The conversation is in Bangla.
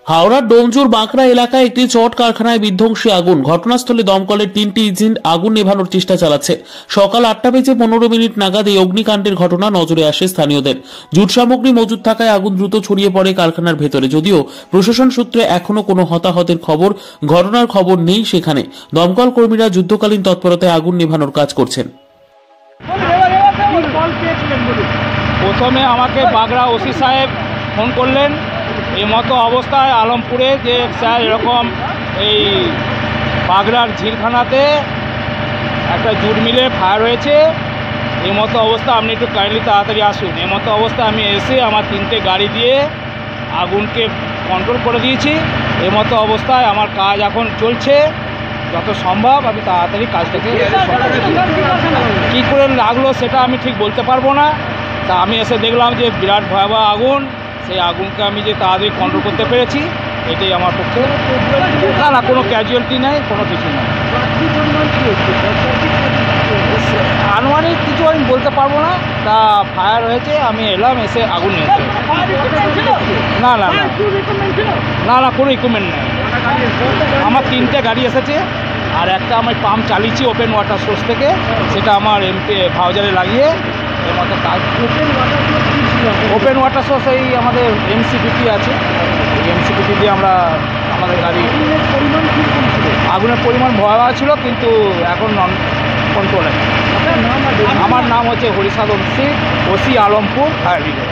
হাওড়ার ডোমজুর বাঁকড়া এলাকায় একটি চট কারখানায় বিধ্বংসী আগুন। ঘটনাস্থলে দমকলের 3টি ইঞ্জিন আগুন নেভানোর চেষ্টা চালাচ্ছে। সকাল 8:15 নাগাদ এই অগ্নিকাণ্ডের ঘটনা নজরে আসে স্থানীয়দের। জুট সামগ্রী মজুদ থাকায় আগুন দ্রুত ছড়িয়ে পড়ে কারখানার ভেতরে। যদিও প্রশাসন সূত্রে এখনো কোনো হতাহতের ঘটনার খবর নেই সেখানে। দমকল কর্মীরা যুদ্ধকালীন তৎপরতায় আগুন নেভানোর কাজ করছেন। প্রথমে আমাকে বাগড়া ওসি সাহেব ফোন করলেন এই মতো অবস্থায় আলমপুরে, যে স্যার এরকম এই বাগড়ার ঝিলখানাতে একটা জুট মিলে ফায়ার হয়েছে, এই মতো অবস্থা আপনি একটু কাইন্ডলি তাড়াতাড়ি আসুন। এই মতো অবস্থায় আমি এসে আমার 3টে গাড়ি দিয়ে আগুনকে কন্ট্রোল করে দিয়েছি। এই মতো অবস্থায় আমার কাজ এখন চলছে, যত সম্ভব আমি তাড়াতাড়ি কাজটাকে কী করে লাগলো সেটা আমি ঠিক বলতে পারবো না। তা আমি এসে দেখলাম যে বিরাট ভয়াবহ আগুন, সেই আগুনকে আমি যে তাড়াতাড়ি কন্ট্রোল করতে পেরেছি, এটাই আমার পক্ষে। না কোনো ক্যাজুয়ালিটি নেই, কোনো কিছু নেই। আনুমানিক কিছু আমি বলতে পারবো না। তা ফায়ার হয়েছে, আমি এলাম, এসে আগুন নিয়েছে। না না না না না কোনো ইকুইপমেন্ট নেই। আমার 3টে গাড়ি এসেছে, আর একটা আমি পাম্প চালিয়েছি ওপেন ওয়াটার সোর্স থেকে, সেটা আমার ভাউজারে লাগিয়ে এর মতো কাজ। ওপেন ওয়াটার সোর্স এই আমাদের এমসিপিটি আছে, এই এমসিপিটি দিয়ে আমরা আমাদের গাড়ি। আগুনের পরিমাণ ভয়াবহ ছিল, কিন্তু এখন নন কন্ট্রোলে। আমার নাম হচ্ছে Harisadhan Singh, OC Alampur fire brigade.